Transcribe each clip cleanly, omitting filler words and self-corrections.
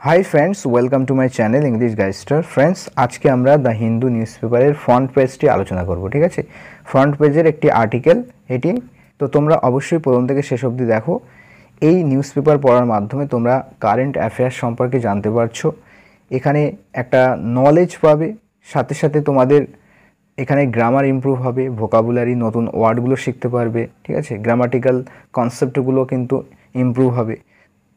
High friends, welcome to my channel English Guystar. Friends, আজকে আমরা the Hindu news পেপারের front পেজটি আলোচনা করব। ঠিক আছে, ফ্রন্ট পেজের একটি আর্টিকেল এটি। তো তোমরা অবশ্যই প্রথম থেকে শেষ অবধি দেখো। এই নিউজ পেপার পড়ার মাধ্যমে তোমরা কারেন্ট অ্যাফেয়ার্স সম্পর্কে জানতে পারছো, এখানে একটা নলেজ পাবে, সাথে সাথে তোমাদের এখানে গ্রামার ইমপ্রুভ হবে, ভোকাবুলারি নতুন ওয়ার্ডগুলো শিখতে পারবে। ঠিক আছে, গ্রামাটিক্যাল কনসেপ্টগুলো কিন্তু ইমপ্রুভ হবে।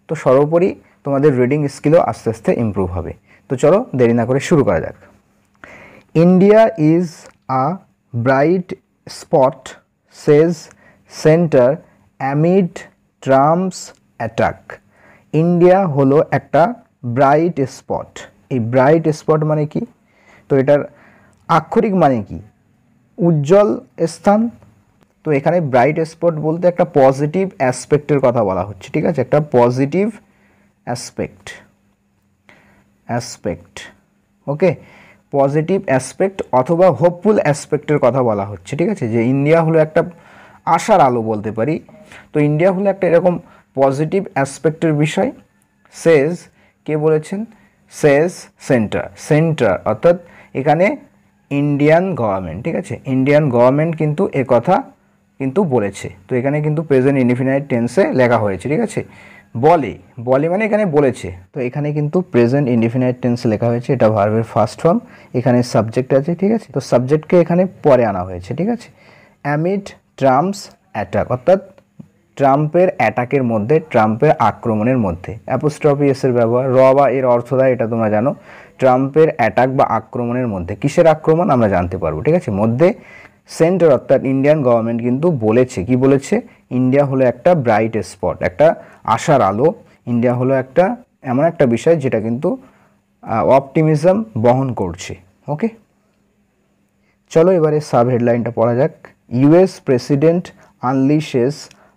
তো সর্বোপরি তোমাদের রিডিং স্কিলও আস্তে আস্তে ইমপ্রুভ হবে। তো চলো দেরি না করে শুরু করা যাক। India is a bright spot Sage centre amid Trump's attack. India হলো একটা ব্রাইট স্পট। এই ব্রাইট স্পট মানে কি? তো এটার আক্ষরিক মানে কি? উজ্জ্বল স্থান। তো এখানে ব্রাইট স্পট বলতে একটা পজিটিভ অ্যাসপেক্টের কথা বলা হচ্ছে। ঠিক আছে, একটা পজিটিভ অ্যাসপেক্ট ওকে, পজিটিভ অ্যাসপেক্ট অথবা হোপফুল অ্যাসপেক্টের কথা বলা হচ্ছে। ঠিক আছে, যে ইন্ডিয়া হলো একটা আশার আলো বলতে পারি। তো ইন্ডিয়া হলো একটা এরকম পজিটিভ অ্যাসপেক্টের বিষয়। সেজ, কে বলেছেন? সেজ সেন্টার অর্থাৎ এখানে ইন্ডিয়ান গভর্নমেন্ট। ঠিক আছে, ইন্ডিয়ান গভর্নমেন্ট কিন্তু এ কথা কিন্তু বলেছে। তো এখানে কিন্তু প্রেজেন্ট ইনডিফিনাইট টেন্সে লেখা হয়েছে। ঠিক আছে, বলে মানে এখানে বলেছে। তো এখানে কিন্তু প্রেজেন্ট ইনডিফিনাইট টেন্সে লেখা হয়েছে, এটা ভার্বের ফার্স্ট ফর্ম। এখানে সাবজেক্ট আছে। ঠিক আছে, তো সাবজেক্টকে এখানে পরে আনা হয়েছে। ঠিক আছে, অ্যামিড ট্রাম্পস অ্যাটাক অর্থাৎ ট্রাম্পের অ্যাটাকের মধ্যে, ট্রাম্পের আক্রমণের মধ্যে। অ্যাপোস্ট্রফি এসের ব্যবহার, র বা এর অর্থ দেয়, এটা তোমরা জানো। ট্রাম্পের অ্যাটাক বা আক্রমণের মধ্যে, কিসের আক্রমণ আমরা জানতে পারবো। ঠিক আছে, মধ্যে সেন্টার অর্থাৎ ইন্ডিয়ান গভর্নমেন্ট কিন্তু বলেছে, কি বলেছে? ইন্ডিয়া হলো একটা ব্রাইট স্পট, একটা আশার আলো। ইন্ডিয়া হলো একটা এমন একটা বিষয় যেটা কিন্তু অপটিমিজম বহন করছে। ওকে, চলো এবারে সাব হেডলাইনটা পড়া যাক। US president unleashes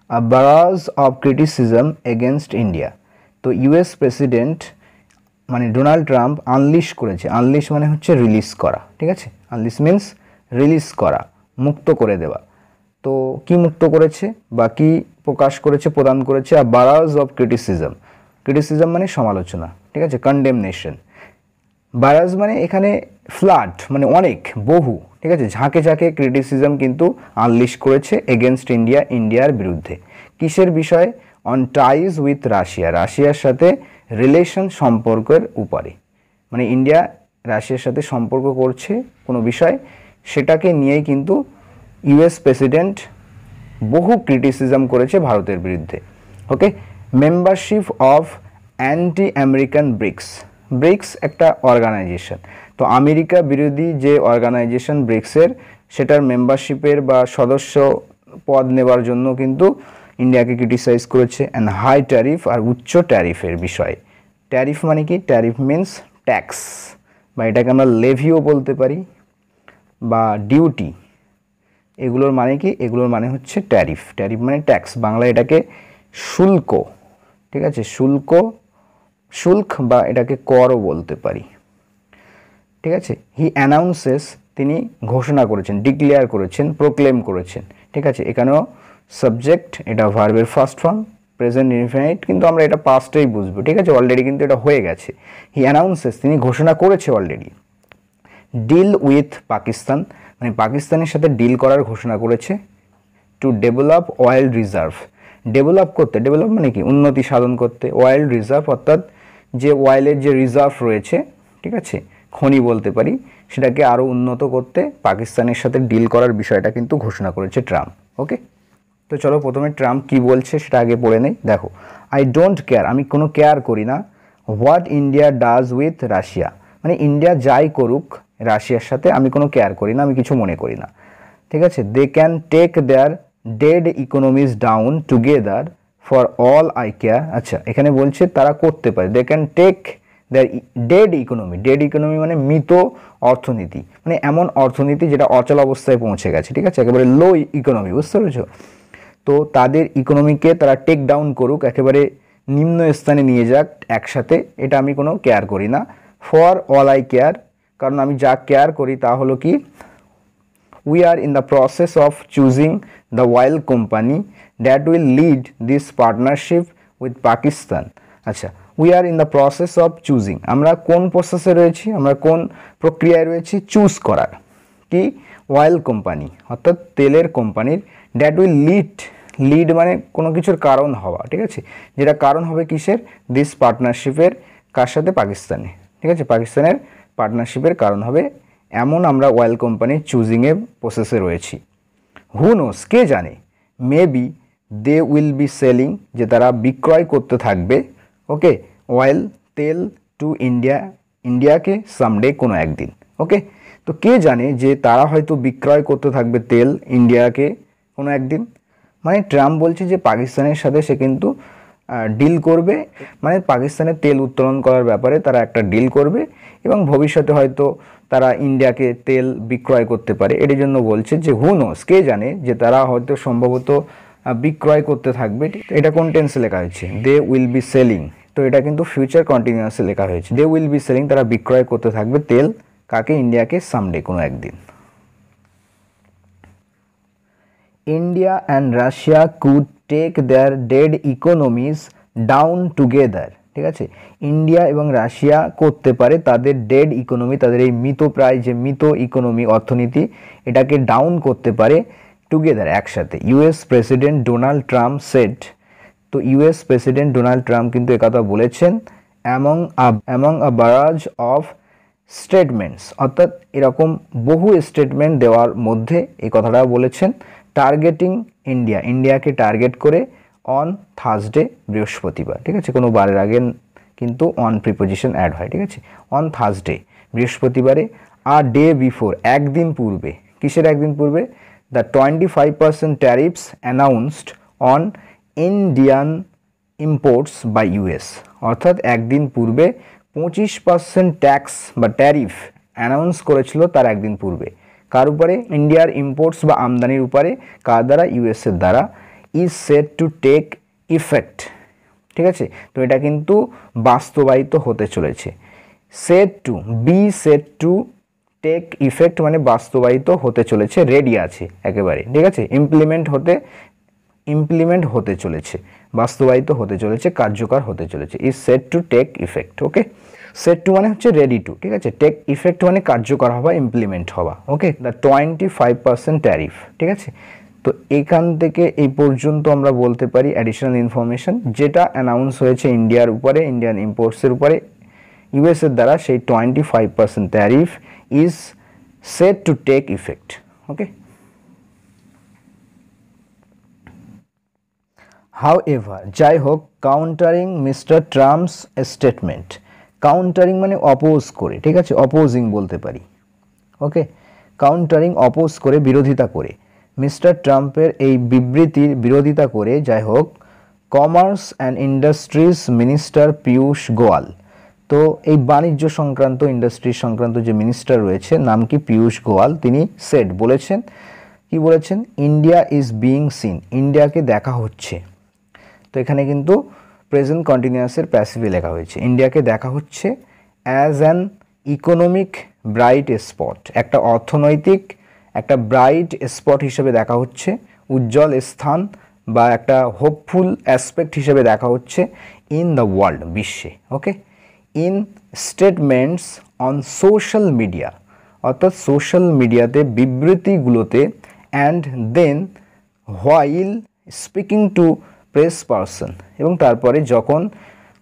a barrage of criticism against India. তো ইউএস প্রেসিডেন্ট মানে ডোনাল্ড ট্রাম্প আনলিশ করেছে। আনলিশ মানে হচ্ছে রিলিজ করা। ঠিক আছে, আনলিশ মিন্স রিলিজ করা, মুক্ত করে দেওয়া। তো কি মুক্ত করেছে বা কি প্রকাশ করেছে, প্রদান করেছে? আর বারাজ অফ ক্রিটিসিজম মানে সমালোচনা। ঠিক আছে, কন্ডেমনেশন। বারাজ মানে এখানে ফ্লাড মানে অনেক, বহু। ঠিক আছে, ঝাঁকে ঝাঁকে ক্রিটিসিজম কিন্তু আনলিশ করেছে এগেনস্ট ইন্ডিয়ার বিরুদ্ধে। কিসের বিষয়ে? অন টাইজ উইথ রাশিয়ার সাথে রিলেশন, সম্পর্কের উপরে। মানে ইন্ডিয়া রাশিয়ার সাথে সম্পর্ক করছে কোনো বিষয়, সেটাকে নিয়েই কিন্তু ইউএস প্রেসিডেন্ট বহু ক্রিটিসিজম করেছে ভারতের বিরুদ্ধে। Okay, membership of anti American BRICS একটা অর্গানাইজেশন। তো আমেরিকা বিরোধী যে অর্গানাইজেশন ব্রিক্সের, সেটার মেম্বারশিপের বা সদস্য পদ নেবার জন্য কিন্তু ইন্ডিয়াকে ক্রিটিসাইজ করেছে। অ্যান্ড হাই ট্যারিফ, আর উচ্চ ট্যারিফের বিষয়ে। ট্যারিফ মানে কি? ট্যারিফ মিন্স ট্যাক্স, বা এটাকে আমরা লেভিও বলতে পারি বা ডিউটি। এগুলোর মানে কি? এগুলোর মানে হচ্ছে ট্যারিফ মানে ট্যাক্স, বাংলা এটাকে শুল্ক। ঠিক আছে, শুল্ক বা এটাকে করও বলতে পারি। ঠিক আছে, হি অ্যানাউন্সেস, তিনি ঘোষণা করেছেন, ডিক্লেয়ার করেছেন, প্রোক্লেম করেছেন। ঠিক আছে, এখানেও সাবজেক্ট, এটা ভার্বের ফার্স্ট ফর্ম, প্রেজেন্ট ইনডিফিনাইট, কিন্তু আমরা এটা পাস্টেই বুঝবো। ঠিক আছে, অলরেডি কিন্তু এটা হয়ে গেছে। হি অ্যানাউন্সেস, তিনি ঘোষণা করেছে অলরেডি। ডিল উইথ পাকিস্তান মানে পাকিস্তানের সাথে ডিল করার ঘোষণা করেছে। To develop oil reserve, develop মানে কি? উন্নতি সাধন করতে। অয়েল রিজার্ভ অর্থাৎ যে অয়েলের যে রিজার্ভ রয়েছে, ঠিক আছে, খনি বলতে পারি, সেটাকে আরও উন্নত করতে পাকিস্তানের সাথে ডিল করার বিষয়টা কিন্তু ঘোষণা করেছে ট্রাম্প। ওকে, তো চলো প্রথমে ট্রাম্প কি বলছে সেটা আগে পড়ে নেই। দেখো, আই ডোন্ট কেয়ার, আমি কোনো কেয়ার করি না। What India does with Russia, মানে ইন্ডিয়া যাই করুক রাশিয়ার সাথে আমি কোনো কেয়ার করি না, আমি কিছু মনে করি না। ঠিক আছে, they can take their dead economies down together for all I care. আচ্ছা, এখানে বলছে তারা করতে পারে। They can take their dead economy মানে মৃত অর্থনীতি, মানে এমন অর্থনীতি যেটা অচল অবস্থায় পৌঁছে গেছে। ঠিক আছে, একেবারে লো ইকোনমি, বুঝতে পেরেছো? তো তাদের ইকোনমিকে তারা টেক ডাউন করুক, একেবারে নিম্ন স্থানে নিয়ে যাক একসাথে, এটা আমি কোনো কেয়ার করি না। ফর অল আই কেয়ার, কারণ আমি যা কেয়ার করি তা হলো কি? we are in the process of choosing the oil company that will lead this partnership with Pakistan. আচ্ছা, we are in the process of choosing, আমরা কোন প্রসেসে রয়েছি, আমরা কোন প্রক্রিয়ায় রয়েছি চুজ করার, কি অয়েল কোম্পানি অর্থাৎ তেলের কোম্পানির, দ্যাট উইল লিড মানে কোনো কিছুর কারণ হওয়া, ঠিক আছে, যেটা কারণ হবে কিসের, দিস পার্টনারশিপের, কার সাথে, পাকিস্তানে, ঠিক আছে, পাকিস্তানের পার্টনারশিপের কারণ হবে, এমন আমরা অয়েল কোম্পানির চুজিংয়ে প্রসেসে রয়েছি। হু নোস, কে জানে, maybe they will be selling, যে তারা বিক্রয় করতে থাকবে, ওকে, অয়েল, তেল টু ইন্ডিয়াকে সামডে, কোনো একদিন, ওকে। তো কে জানে যে তারা হয়তো বিক্রয় করতে থাকবে তেল ইন্ডিয়াকে কোনো একদিন, মানে ট্রাম্প বলছে যে পাকিস্তানের সাথে সে কিন্তু ডিল করবে, মানে পাকিস্তানের তেল উত্তোলন করার ব্যাপারে তারা একটা ডিল করবে এবং ভবিষ্যতে হয়তো তারা ইন্ডিয়াকে তেল বিক্রয় করতে পারে। এর জন্য বলছে যে হু নোস, কে জানে যে তারা হয়তো সম্ভবত বিক্রয় করতে থাকবে। এটা কোন টেন্সে লেখা হয়েছে, দে উইল বি সেলিং, তো এটা কিন্তু ফিউচার কন্টিনিউয়াসে লেখা হয়েছে, দে উইল বি সেলিং, তারা বিক্রয় করতে থাকবে তেল, কাকে, ইন্ডিয়াকে, সামডে, কোনো একদিন। India and Russia could take their dead economies down together, ঠিক আছে, ইন্ডিয়া এবং রাশিয়া করতে পারে তাদের ডেড ইকোনমি, তাদের এই মৃতপ্রায় যে মৃত ইকোনমি, অর্থনীতি, এটাকে ডাউন করতে পারে টুগেদার, একসাথে। US president Donald Trump said, তো ইউএস প্রেসিডেন্ট ডোনাল্ড ট্রাম্প কিন্তু একথা বলেছেন, among a barrage of statements, অর্থাৎ এরকম বহু স্টেটমেন্ট দেওয়ার মধ্যে এই কথাটা বলেছেন, টার্গেটিং ইন্ডিয়াকে টার্গেট করে, অন থার্সডে, বৃহস্পতিবার, ঠিক আছে, কোনো বারের আগে কিন্তু অন প্রিপোজিশন অ্যাড হয়, ঠিক আছে, অন থার্সডে, বৃহস্পতিবারে, আর ডে বিফোর, একদিন পূর্বে, কিসের একদিন পূর্বে, the 25% tariffs announced on Indian imports by US, অর্থাৎ একদিন পূর্বে 25% ট্যাক্স বা ট্যারিফ অ্যানাউন্স করেছিল তার একদিন পূর্বে, কার উপরে, ইন্ডিয়ার ইম্পোর্টস বা আমদানির উপরে, কার দ্বারা, ইউএসের দ্বারা, is set to take effect, ঠিক আছে, তো এটা কিন্তু বাস্তবায়িত হতে চলেছে, সেট টু টেক ইফেক্ট মানে বাস্তবায়িত হতে চলেছে, রেডি আছে একেবারে, ঠিক আছে, ইমপ্লিমেন্ট হতে চলেছে, বাস্তবায়িত হতে চলেছে, কার্যকর হতে চলেছে, is set to take effect, okay. Set to মানে হচ্ছে রেডি টু, ঠিক আছে, টেক ইফেক্ট মানে কার্যকর হওয়া, ইমপ্লিমেন্ট হওয়া, ওকে। দ্য 25% ট্যারিফ, ঠিক আছে, তো এখান থেকে এই পর্যন্ত আমরা বলতে পারি অ্যাডিশনাল ইনফরমেশন, যেটা অ্যানাউন্স হয়েছে ইন্ডিয়ার উপরে, ইন্ডিয়ান ইম্পোর্টসের উপরে ইউএসের দ্বারা, সেই 25% tariff is set to take effect, okay. However, যাই হোক, countering mister Trump's statement, countering মানে অপোজ করে, ঠিক আছে, অপোজিং বলতে পারি, ওকে, কাউন্টারিং অপোজ করে, বিরোধিতা করে, মিস্টার ট্রাম্পের এই বিবৃতির বিরোধিতা করে, যাই হোক, commerce and industries minister Piyush গোয়াল, তো এই বাণিজ্য সংক্রান্ত, ইন্ডাস্ট্রি সংক্রান্ত যে মিনিস্টার রয়েছে, নাম কি, পীয়ূষ গোয়াল, তিনি সেড, বলেছেন, কি বলেছেন, ইন্ডিয়া ইজ বিইং সিন, ইন্ডিয়াকে দেখা হচ্ছে, তো এখানে কিন্তু প্রেজেন্ট কন্টিনিউয়াসের প্যাসিভে লেখা হয়েছে, ইন্ডিয়াকে দেখা হচ্ছে as an economic bright spot, একটা অর্থনৈতিক একটা ব্রাইট স্পট হিসেবে দেখা হচ্ছে, উজ্জ্বল স্থান বা একটা হোপফুল অ্যাসপেক্ট হিসেবে দেখা হচ্ছে, ইন দ্য ওয়ার্ল্ড, বিশ্বে, okay. In statements on social media, অর্থাৎ সোশ্যাল মিডিয়াতে, বিবৃতিগুলোতে, and then while speaking to press person, এবং তারপরে যখন,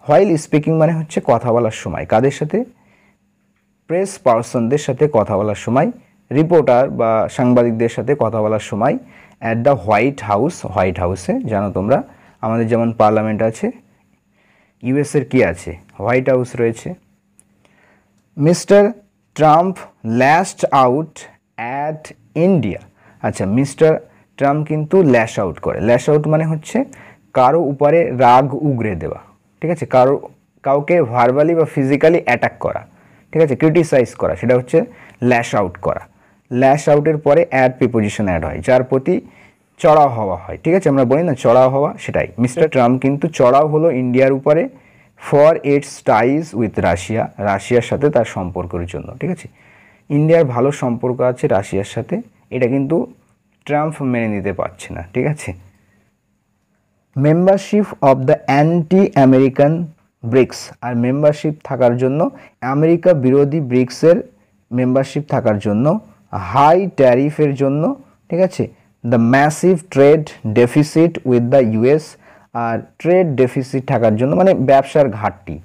হোয়াইল স্পিকিং মানে হচ্ছে কথা বলার সময়, কাদের সাথে, প্রেস পারসনদের সাথে কথা বলার সময়, রিপোর্টার বা সাংবাদিকদের সাথে কথা বলার সময়, অ্যাট দ্য হোয়াইট হাউসে, জানো তোমরা আমাদের যেমন পার্লামেন্ট আছে, ইউএসের কি আছে, হোয়াইট হাউস রয়েছে, mister Trump lashed out at India, আচ্ছা, মিস্টার ট্রাম্প কিন্তু ল্যাশ আউট করে, ল্যাশ আউট মানে হচ্ছে কারো উপরে রাগ উগরে দেওয়া, ঠিক আছে, কাউকে ভার্বালি বা ফিজিক্যালি অ্যাটাক করা, ঠিক আছে, ক্রিটিসাইজ করা, সেটা হচ্ছে ল্যাশ আউট করা, ল্যাশ আউটের পরে অ্যাড প্রিপোজিশন অ্যাড হয়, যার প্রতি চড়াও হওয়া হয়, ঠিক আছে, আমরা বলি না চড়াও হওয়া, সেটাই, মিস্টার ট্রাম্প কিন্তু চড়াও হলো ইন্ডিয়ার উপরে, for its ties with Russia, রাশিয়ার সাথে তার সম্পর্কের জন্য, ঠিক আছে, ইন্ডিয়ার ভালো সম্পর্ক আছে রাশিয়ার সাথে, এটা কিন্তু ট্রাম্প মেনে নিতে পারছে না, ঠিক আছে। Membership of the anti American BRICS আর মেম্বারশিপ থাকার জন্য, আমেরিকা বিরোধী ব্রিক্সের মেম্বারশিপ থাকার জন্য, হাই ট্যারিফের জন্য, ঠিক আছে, the massive trade deficit with the US, আর ট্রেড ডেফিসিট থাকার জন্য মানে ব্যবসার ঘাটতি,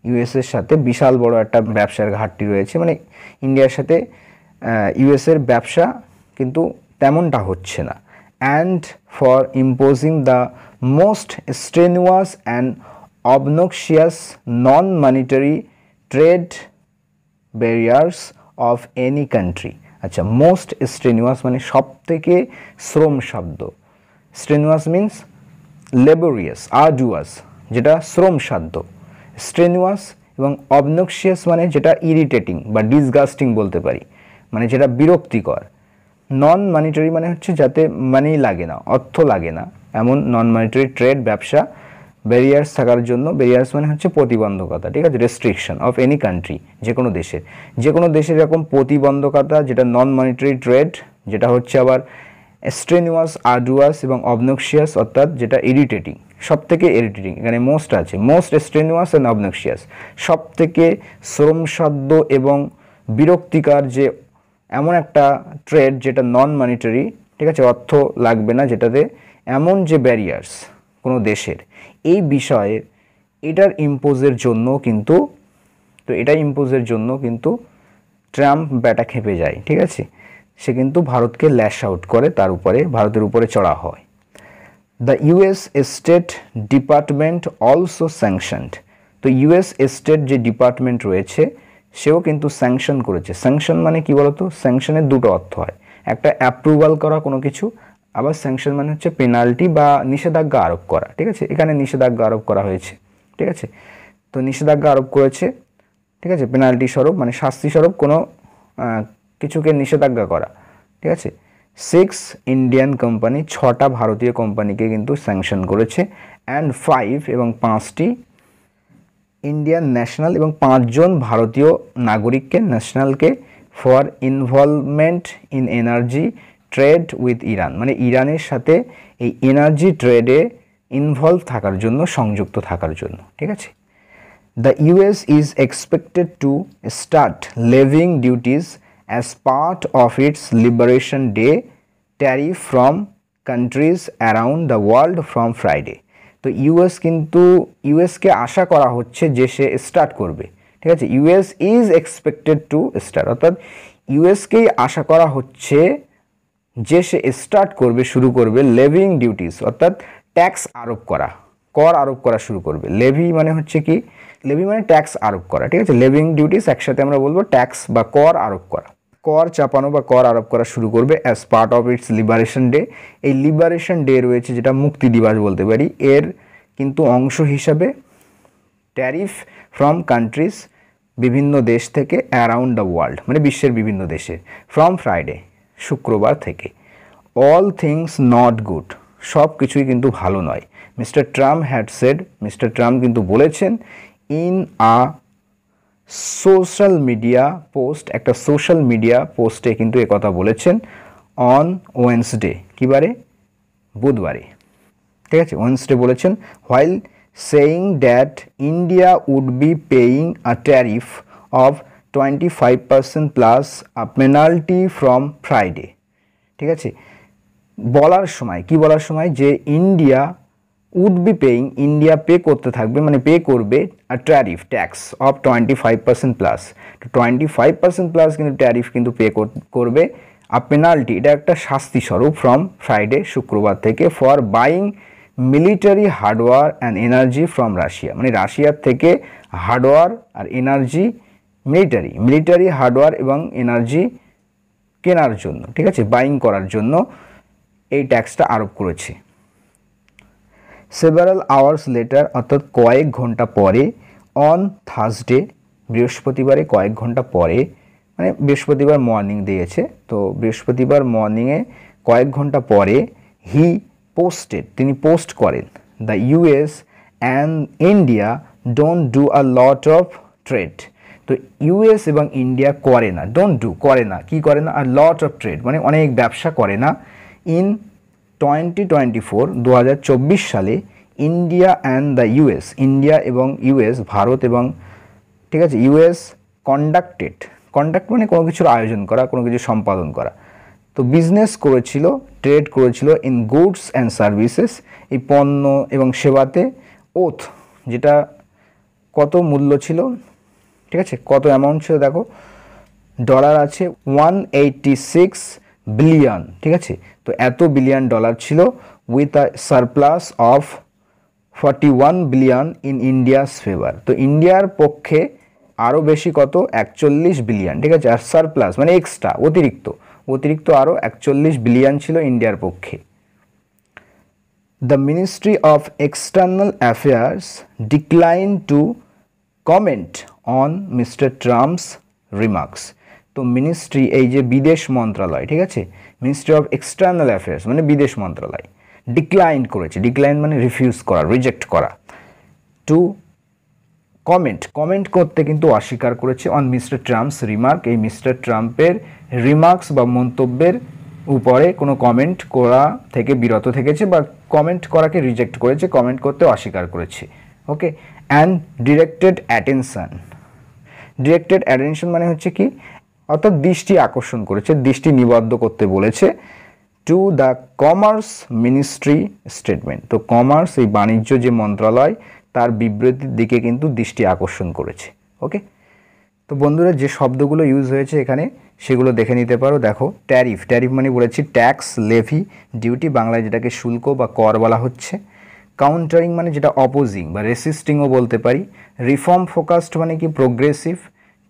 ইউএসের সাথে বিশাল বড় একটা ব্যবসার ঘাটতি রয়েছে, মানে ইন্ডিয়ার সাথে ইউএসের ব্যবসা কিন্তু তেমনটা হচ্ছে না। And for imposing the most strenuous and obnoxious non-monetary trade barriers of any country। আচ্ছা, মোস্ট স্ট্রেনুয়াস মানে সব থেকে শ্রম সাধ্য, স্ট্রেনুয়াস মিন্স লেবোরিয়াস, আর্ডুয়াস যেটা শ্রম সাধ্য, স্ট্রেনুয়াস, এবং অবনক্সিয়াস মানে যেটা ইরিটেটিং বা ডিসগাস্টিং বলতে পারি, মানে যেটা বিরক্তিকর। নন মানিটারি মানে হচ্ছে যাতে মানি লাগে না, অর্থ লাগে না, এমন নন মানিটারি ট্রেড ব্যবসা, ব্যারিয়ার্স থাকার জন্য, ব্যারিয়ার্স মানে হচ্ছে প্রতিবন্ধকতা, ঠিক আছে, রেস্ট্রিকশন অফ এনি কান্ট্রি, যে কোনো দেশের এরকম প্রতিবন্ধকতা যেটা নন মনিটারি ট্রেড, যেটা হচ্ছে আবার স্ট্রেনুয়াস, আর্ডুয়াস এবং অবনক্সিয়াস, অর্থাৎ যেটা ইরিটেটিং, সব থেকে ইরিটেটিং, এখানে মোস্ট আছে, মোস্ট স্ট্রেনুয়াস অ্যান্ড অবনক্সিয়াস, সব থেকে শ্রমসাধ্য এবং বিরক্তিকর যে এমন একটা ট্রেড যেটা নন মনিটারি, ঠিক আছে, অর্থ লাগবে না, যেটাতে এমন যে ব্যারিয়ার্স কোনো দেশের, এই বিষয়ে এটার ইম্পোজের জন্য কিন্তু, তো এটা ইম্পোজের জন্য কিন্তু ট্রাম্প ব্যাটা খেপে যায়, ঠিক আছে, সে কিন্তু ভারতকে ল্যাশ আউট করে, তার উপরে ভারতের উপরে চড়া হয়। The US state department also sanctioned, তো ইউএস স্টেট যে ডিপার্টমেন্ট রয়েছে সেও কিন্তু স্যাংশন করেছে। স্যাংশন মানে কি বলতো, স্যাংশনের দুটো অর্থ হয়, একটা অ্যাপ্রুভাল করা কোনো কিছু, আবার স্যাংশন মানে হচ্ছে পেনাল্টি বা নিষেধাজ্ঞা আরোপ করা, ঠিক আছে, এখানে নিষেধাজ্ঞা আরোপ করা হয়েছে, ঠিক আছে, তো নিষেধাজ্ঞা আরোপ করেছে, ঠিক আছে, পেনাল্টি স্বরূপ মানে শাস্তি স্বরূপ কোনো কিছুকে নিষেধাজ্ঞা করা, ঠিক আছে। 6 ইন্ডিয়ান কোম্পানি, 6টা ভারতীয় কোম্পানিকে কিন্তু স্যাংশন করেছে, অ্যান্ড 5 এবং 5টি ইন্ডিয়ান ন্যাশনাল এবং 5 জন ভারতীয় নাগরিককে, ন্যাশনালকে, for involvement in energy trade with Iran, মানে ইরানের সাথে এই এনার্জি ট্রেডে ইনভলভ থাকার জন্য, সংযুক্ত থাকার জন্য, ঠিক আছে। The US is expected to start levying duties as part of its Liberation Day tariff from countries around the world from Friday. তো ইউএসকে আশা করা হচ্ছে যে সে স্টার্ট করবে, ঠিক আছে, US is expected to start, অর্থাৎ ইউএসকেই আশা করা হচ্ছে যে সে স্টার্ট করবে, শুরু করবে লেভিং ডিউটিস, অর্থাৎ ট্যাক্স আরোপ করা, কর আরোপ করা শুরু করবে। লেভি মানে হচ্ছে কি, লেভি মানে ট্যাক্স আরোপ করা, ঠিক আছে, লেভিং ডিউটিস একসাথে আমরা বলবো ট্যাক্স বা কর আরোপ করা, কর চাপানো বা কর আরোপ করা শুরু করবে as part of its Liberation day. এই লিবারেশন ডে রয়েছে যেটা মুক্তি দিবস বলতে পারি, এর কিন্তু অংশ হিসাবে ট্যারিফ ফ্রম কান্ট্রিজ, বিভিন্ন দেশ থেকে, অ্যারাউন্ড দ্য ওয়ার্ল্ড মানে বিশ্বের বিভিন্ন দেশে, ফ্রম ফ্রাইডে শুক্রবার থেকে। অল থিংস নট গুড, সব কিছুই কিন্তু ভালো নয়। Mister Trump had said, mister Trump কিন্তু বলেছেন, in a social media post, একটা সোশ্যাল মিডিয়া পোস্টে কিন্তু একথা বলেছেন, অন ওয়েন্সডে, কী বারে, বুধবারে, ঠিক আছে, ওয়েন্সডে বলেছেন, while saying that India would be paying a tariff of 25% plus a penalty from Friday, ঠিক আছে, বলার সময়, কি বলার সময়, যে India would be paying, India pay করতে থাকবে, মানে পে করবে আর ট্যারিফ, ট্যাক্স অফ 25% প্লাস, তো 25% প্লাস কিন্তু ট্যারিফ কিন্তু পে করবে, আর পেনাল্টি এটা একটা শাস্তি স্বরূপ, ফ্রম ফ্রাইডে শুক্রবার থেকে, for buying military hardware and energy from Russia, মানে রাশিয়ার থেকে হার্ডওয়্যার আর এনার্জি, মিলিটারি হার্ডওয়্যার এবং এনার্জি কেনার জন্য, ঠিক আছে, বাইং করার জন্য এই ট্যাক্সটা আরোপ করেছে। সেভারাল আওয়ার্স লেটার, অর্থাৎ কয়েক ঘন্টা পরে, অন থার্সডে, বৃহস্পতিবারে কয়েক ঘন্টা পরে, মানে বৃহস্পতিবার মর্নিং দিয়েছে, তো বৃহস্পতিবার মর্নিংয়ে কয়েক ঘন্টা পরে, হি পোস্টেড, তিনি পোস্ট করেন, the US and India don't do a lot of trade, তো ইউএস এবং ইন্ডিয়া করে না, ডোন্ট ডু করে না, কি করে না, আর লট অফ ট্রেড মানে অনেক ব্যবসা করে না, ইন 2024 সালে, India and the US, India এবং ইউএস, ভারত এবং ঠিক আছে ইউএস কন্ডাক্ট মানে কোনো কিছুর আয়োজন করা, কোনো কিছু সম্পাদন করা। তো বিজনেস করেছিল, ট্রেড করেছিল ইন গুডস অ্যান্ড সার্ভিসেস, এই পণ্য এবং সেবাতে, ওথ যেটা কত মূল্য ছিল, ঠিক আছে কত অ্যামাউন্ট ছিল দেখো, ডলার আছে 186 বিলিয়ন, ঠিক আছে। তো এত বিলিয়ন ডলার ছিল, with a surplus of 41 billion in India's favour. তো ইন্ডিয়ার পক্ষে আরও বেশি কত, 41 বিলিয়ন, ঠিক আছে। আর সারপ্লাস মানে এক্সট্রা, অতিরিক্ত আরও 41 বিলিয়ন ছিল ইন্ডিয়ার পক্ষে। The ministry of external affairs decline two comment on mister Trump's remarks. তো মিনিস্ট্রি, এই যে বিদেশ মন্ত্রণালয়, ঠিক আছে, মিনিস্ট্রি অফ এক্সটার্নাল অ্যাফেয়ার্স মানে বিদেশ মন্ত্রণালয়, ডিক্লাইন করেছে, ডিক্লাইন মানে রিফিউজ করা, রিজেক্ট করা, টু কমেন্ট করতে কিন্তু অস্বীকার করেছে অন মিস্টার ট্রাম্পস রিমার্ক, এই মিস্টার ট্রাম্পের রিমার্কস বা মন্তব্যের উপরে কোনো কমেন্ট করা থেকে বিরত থেকেছে, বা কমেন্ট করাকে রিজেক্ট করেছে, কমেন্ট করতে অস্বীকার করেছে। ওকে, অ্যান্ড ডিরেক্টেড অ্যাটেনশন মানে হচ্ছে কি, অর্থাৎ দৃষ্টি আকর্ষণ করেছে, দৃষ্টি নিবদ্ধ করতে বলেছে, to the commerce ministry statement. তো কমার্স, এই বাণিজ্য যে মন্ত্রণালয়, তার বিবৃতির দিকে কিন্তু দৃষ্টি আকর্ষণ করেছে। ওকে, তো বন্ধুরা যে শব্দগুলো ইউজ হয়েছে এখানে সেগুলো দেখে নিতে পারো। দেখো, ট্যারিফ মানে বলেছি ট্যাক্স, লেভি, ডিউটি, বাংলায় যেটাকে শুল্ক বা কর বলা হচ্ছে। কাউন্টারিং মানে যেটা অপোজিং বা রেসিস্টিংও বলতে পারি। রিফর্ম ফোকাসড মানে কি, প্রোগ্রেসিভ।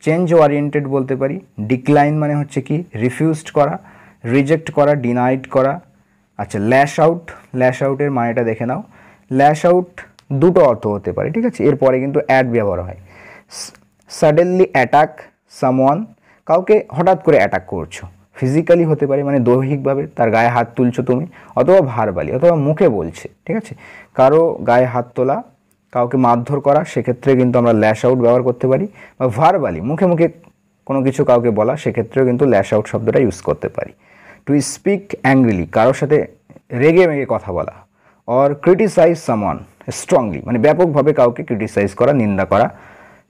চেঞ্জ ওরিয়েন্টেড বলতে পারি। ডিক্লাইন মানে হচ্ছে কি, রিফিউজড করা। রিজেক্ট করা, ডিনাইড করা। আচ্ছা, ল্যাশ আউটের মানেটা দেখে নাও। ল্যাশ আউট দুটো অর্থ হতে পারে, ঠিক আছে, এরপরে কিন্তু অ্যাড ব্যবহার হয়। সাডেনলি অ্যাটাক সামওয়ান, কাউকে হঠাৎ করে অ্যাটাক করছো, ফিজিক্যালি হতে পারে মানে দৈহিকভাবে তার গায়ে হাত তুলছো তুমি, অথবা ভার্বালি অথবা মুখে বলছে, ঠিক আছে, কারো গায়ে হাত তোলা, কাউকে মারধর করা, সেক্ষেত্রে কিন্তু আমরা ল্যাশ আউট ব্যবহার করতে পারি। বা ভার্বালি মুখে কোনো কিছু কাউকে বলা, সেক্ষেত্রেও কিন্তু ল্যাশ আউট শব্দটা ইউজ করতে পারি। টু স্পিক অ্যাংরিলি, কারোর সাথে রেগে মেগে কথা বলা। অর ক্রিটিসাইজ সামওয়ান স্ট্রংলি, মানে ব্যাপকভাবে কাউকে ক্রিটিসাইজ করা, নিন্দা করা।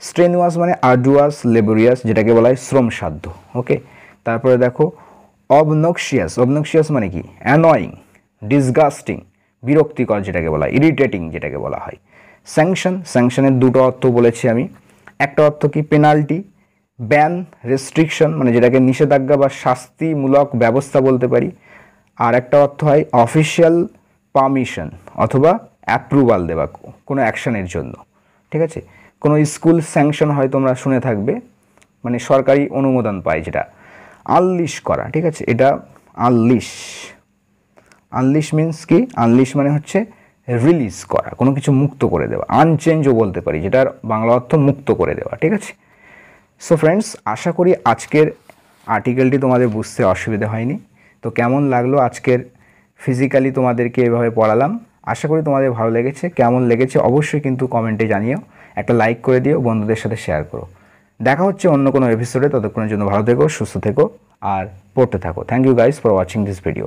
স্ট্রেনুয়াস মানে আর্ডুয়াস, লেবোরিয়াস, যেটাকে বলা হয় শ্রমসাধ্য। ওকে, তারপরে দেখো অবনক্সিয়াস মানে কি, অ্যানয়িং, ডিসগাস্টিং, বিরক্তিকর যেটাকে বলা হয়, ইরিটেটিং যেটাকে বলা হয়। স্যাংশনের দুটো অর্থ বলেছি আমি। একটা অর্থ কি, পেনাল্টি, ব্যান, রেস্ট্রিকশন মানে যেটাকে নিষেধাজ্ঞা বা শাস্তিমূলক ব্যবস্থা বলতে পারি। আর একটা অর্থ হয় অফিসিয়াল পারমিশন অথবা অ্যাপ্রুভাল দেওয়া কোনো অ্যাকশনের জন্য, ঠিক আছে। কোনো স্কুল স্যাংশন হয় তোমরা শুনে থাকবে, মানে সরকারি অনুমোদন পায়, যেটা আনলিশ করা, ঠিক আছে, এটা আনলিশ মিন্স কি, আনলিশ মানে হচ্ছে রিলিজ করা, কোনো কিছু মুক্ত করে দেওয়া। আনচেঞ্জও বলতে পারি, যেটার বাংলা অর্থ মুক্ত করে দেওয়া, ঠিক আছে। সো ফ্রেন্ডস, আশা করি আজকের আর্টিকেলটি তোমাদের বুঝতে অসুবিধা হয়নি। তো কেমন লাগলো আজকের ফিজিক্যালি তোমাদেরকে এভাবে পড়ালাম, আশা করি তোমাদের ভালো লেগেছে। কেমন লেগেছে অবশ্যই কিন্তু কমেন্টে জানিও, একটা লাইক করে দিও, বন্ধুদের সাথে শেয়ার করো। দেখা হচ্ছে অন্য কোনো এপিসোডে, ততক্ষণের জন্য ভালো থেকো, সুস্থ থেকো আর পড়তে থাকো। Thank you guys for watching this video.